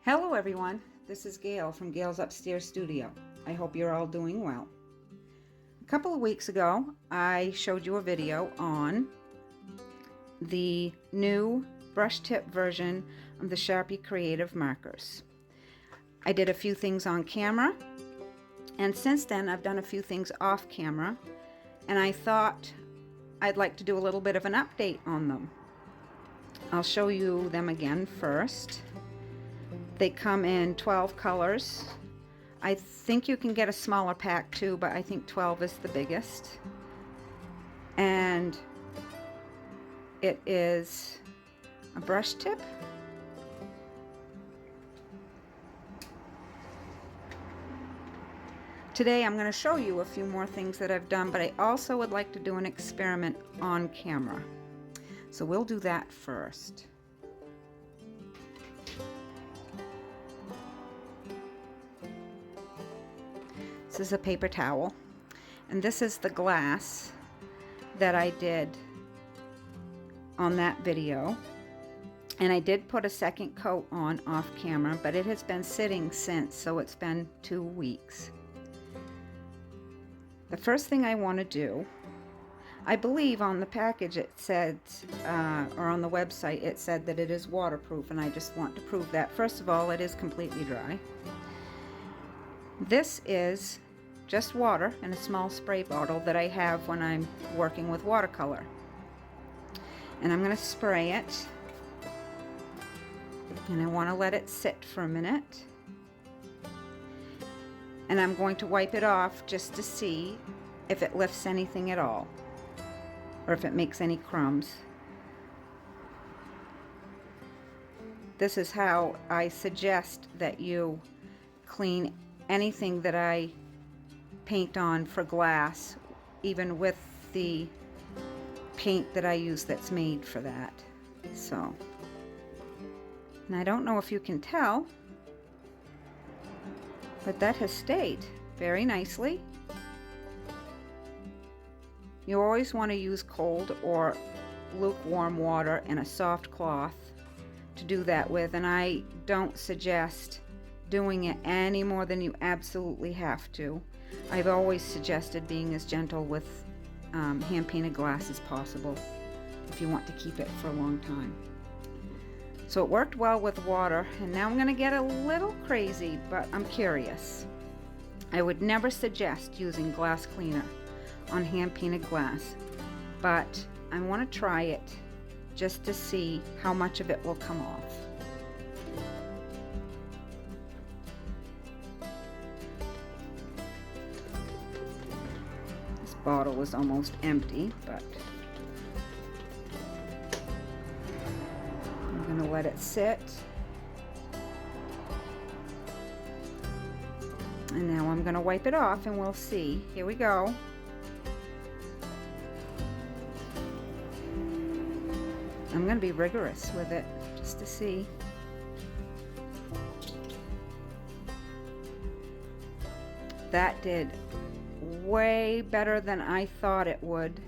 Hello everyone, this is Gail from Gail's Upstairs Studio. I hope you're all doing well. A couple of weeks ago, I showed you a video on the new Brushtip version of the Sharpie Creative markers. I did a few things on camera, and since then I've done a few things off camera, and I thought I'd like to do a little bit of an update on them. I'll show you them again first. They come in 12 colors. I think you can get a smaller pack too, but I think 12 is the biggest. And it is a brush tip. Today I'm going to show you a few more things that I've done, but I also would like to do an experiment on camera. So we'll do that first. This is a paper towel, and this is the glass that I did on that video, and I did put a second coat on off camera, but it has been sitting since, so it's been 2 weeks. The first thing I want to do, I believe on the package it said, or on the website it said that it is waterproof, and I just want to prove that. First of all, it is completely dry. This is just water in a small spray bottle that I have when I'm working with watercolor. And I'm going to spray it. And I want to let it sit for a minute. And I'm going to wipe it off just to see if it lifts anything at all, or if it makes any crumbs. This is how I suggest that you clean anything that I paint on for glass, even with the paint that I use that's made for that. So, and I don't know if you can tell, but that has stayed very nicely. You always want to use cold or lukewarm water and a soft cloth to do that with, and I don't suggest doing it any more than you absolutely have to. I've always suggested being as gentle with hand-painted glass as possible if you want to keep it for a long time. So it worked well with water, and now I'm going to get a little crazy, but I'm curious. I would never suggest using glass cleaner on hand-painted glass, but I want to try it just to see how much of it will come off. Bottle was almost empty, but I'm going to let it sit. And now I'm going to wipe it off and we'll see. Here we go. I'm going to be rigorous with it just to see. That did way better than I thought it would.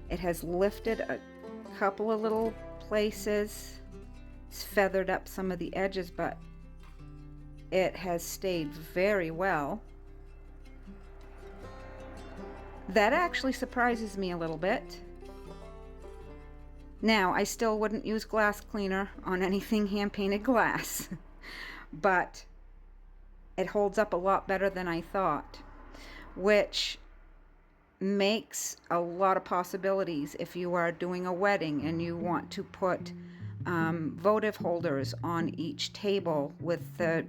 It has lifted a couple of little places. It's feathered up some of the edges, but it has stayed very well. That actually surprises me a little bit. Now, I still wouldn't use glass cleaner on anything hand-painted glass, but it holds up a lot better than I thought, which makes a lot of possibilities if you are doing a wedding and you want to put votive holders on each table with the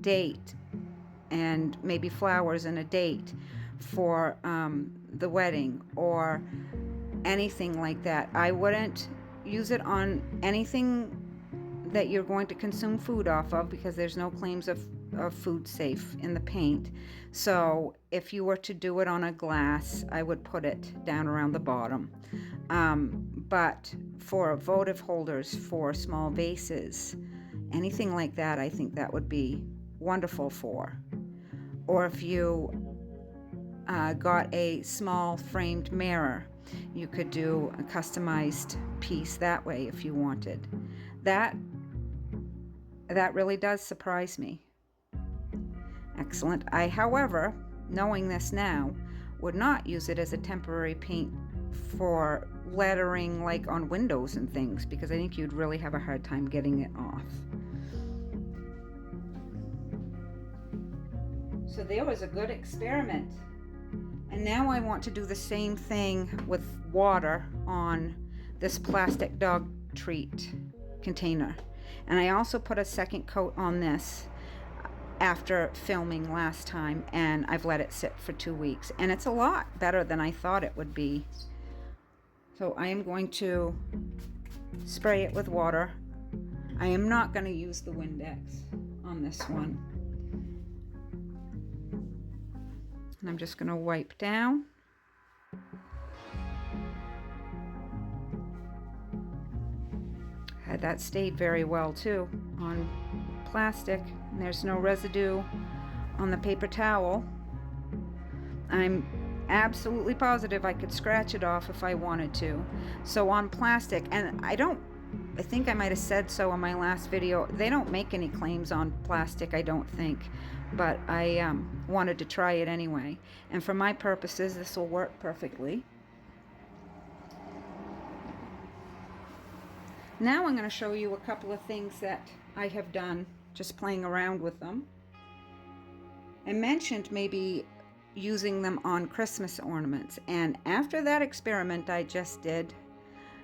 date and maybe flowers and a date for the wedding or anything like that. I wouldn't use it on anything that you're going to consume food off of, because there's no claims of food safe in the paint. So if you were to do it on a glass, I would put it down around the bottom. But for votive holders for small vases, anything like that, I think that would be wonderful for. Or if you got a small framed mirror, you could do a customized piece that way if you wanted. That really does surprise me. Excellent. I, however, knowing this now, would not use it as a temporary paint for lettering like on windows and things, because I think you'd really have a hard time getting it off. So there was a good experiment. And now I want to do the same thing with water on this plastic dog treat container. And I also put a second coat on this after filming last time, and I've let it sit for 2 weeks, and it's a lot better than I thought it would be. So I am going to spray it with water. I am not going to use the Windex on this one. And I'm just going to wipe down. That stayed very well too on plastic. And there's no residue on the paper towel. I'm absolutely positive I could scratch it off if I wanted to. So on plastic, and I think I might have said so in my last video, they don't make any claims on plastic, I don't think, but I wanted to try it anyway. And for my purposes, this will work perfectly. Now I'm going to show you a couple of things that I have done just playing around with them. I mentioned maybe using them on Christmas ornaments, and after that experiment I just did,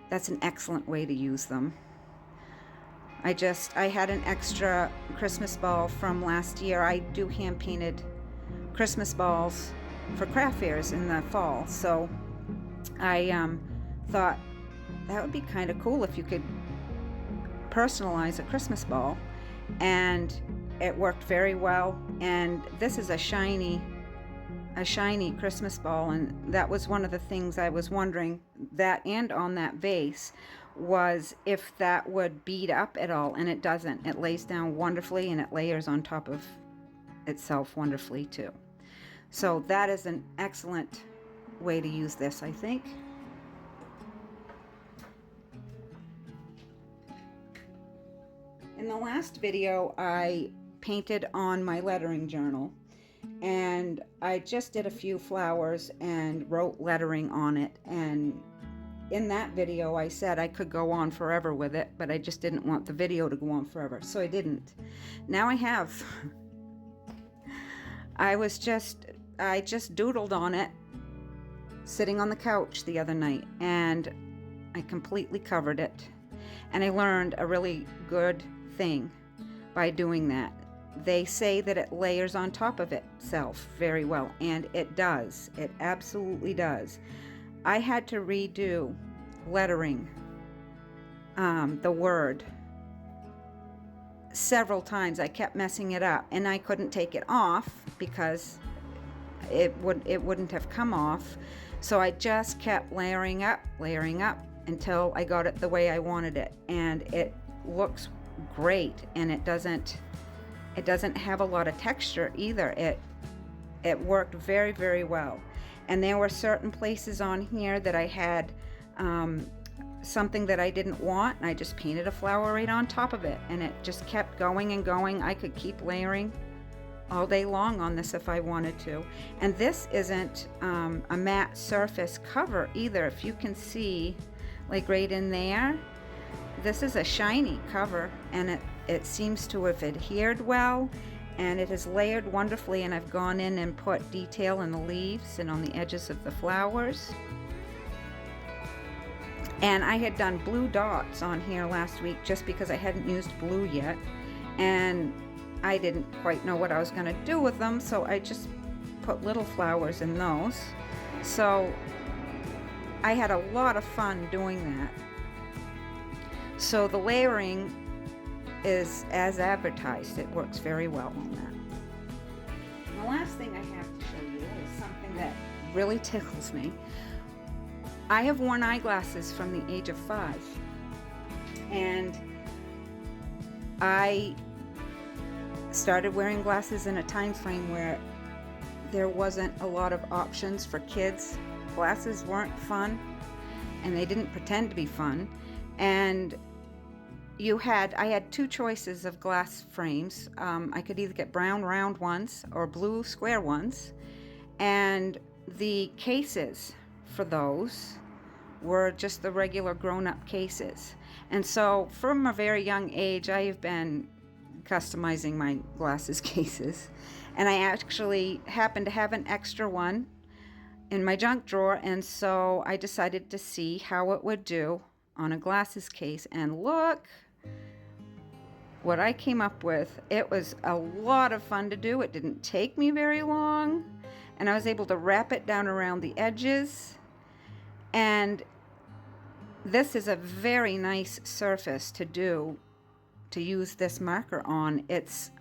that's an excellent way to use them. I had an extra Christmas ball from last year. I do hand painted Christmas balls for craft fairs in the fall, so I thought that would be kind of cool if you could personalize a Christmas ball, and it worked very well. And this is a shiny Christmas ball, and that was one of the things I was wondering, that and on that vase, was if that would bead up at all, and it doesn't. It lays down wonderfully, and it layers on top of itself wonderfully too. So that is an excellent way to use this, I think. In the last video, I painted on my lettering journal, and I just did a few flowers and wrote lettering on it. And in that video, I said I could go on forever with it, but I just didn't want the video to go on forever, so I didn't. Now I have. I just doodled on it sitting on the couch the other night, and I completely covered it. And I learned a really good thing by doing that. They say that it layers on top of itself very well, and it does. It absolutely does. I had to redo lettering the word several times. I kept messing it up, and I couldn't take it off because it wouldn't have come off. So I just kept layering up until I got it the way I wanted it, and it looks great. And it doesn't have a lot of texture either. It worked very, very well. And there were certain places on here that I had something that I didn't want, and I just painted a flower right on top of it, and it just kept going and going. I could keep layering all day long on this if I wanted to. And this isn't a matte surface cover either. If you can see, like right in there, this is a shiny cover, and it seems to have adhered well, and it has layered wonderfully. And I've gone in and put detail in the leaves and on the edges of the flowers. And I had done blue dots on here last week just because I hadn't used blue yet, and I didn't quite know what I was going to do with them, so I just put little flowers in those. So I had a lot of fun doing that. So the layering is as advertised. It works very well on that. And the last thing I have to show you is something that really tickles me. I have worn eyeglasses from the age of 5, and I started wearing glasses in a time frame where there wasn't a lot of options for kids. Glasses weren't fun, and they didn't pretend to be fun. And I had two choices of glass frames. I could either get brown round ones or blue square ones, and the cases for those were just the regular grown-up cases. And so from a very young age, I have been customizing my glasses cases, and I actually happened to have an extra one in my junk drawer, and so I decided to see how it would do on a glasses case, and look what I came up with. It was a lot of fun to do. It didn't take me very long, and I was able to wrap it down around the edges, and this is a very nice surface to use this marker on. It's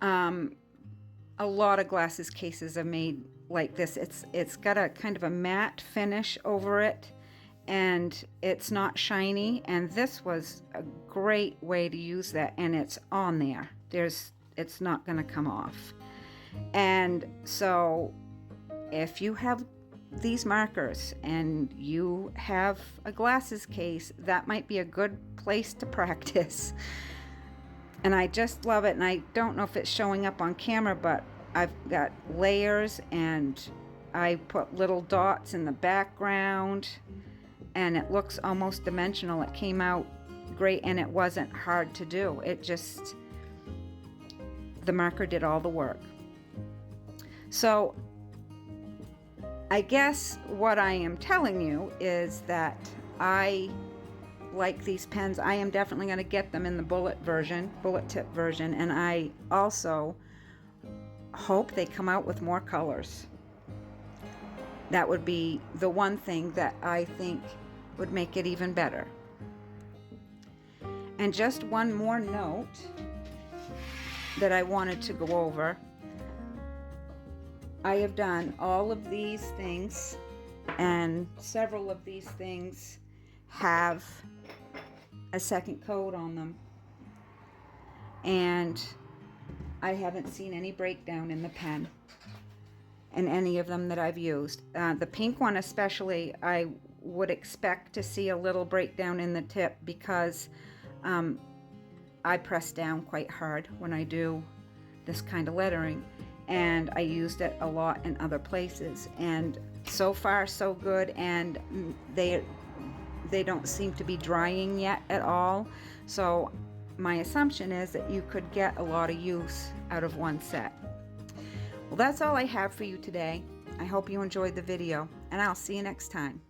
a lot of glasses cases are made like this. It's got a kind of a matte finish over it, and it's not shiny, and this was a great way to use that, and it's on there. It's not going to come off. And so if you have these markers and you have a glasses case, that might be a good place to practice. And I just love it, and I don't know if it's showing up on camera, but I've got layers, and I put little dots in the background, and it looks almost dimensional. It came out great, and it wasn't hard to do. The marker did all the work. So I guess what I am telling you is that I like these pens. I am definitely going to get them in the bullet tip version, and I also hope they come out with more colors. That would be the one thing that I think would make it even better. And just one more note that I wanted to go over. I have done all of these things, and several of these things have a second coat on them, and I haven't seen any breakdown in the pen in any of them that I've used. The pink one especially, I would expect to see a little breakdown in the tip because I press down quite hard when I do this kind of lettering, and I used it a lot in other places, and so far so good, and they don't seem to be drying yet at all. So my assumption is that you could get a lot of use out of one set. Well, that's all I have for you today. I hope you enjoyed the video, and I'll see you next time.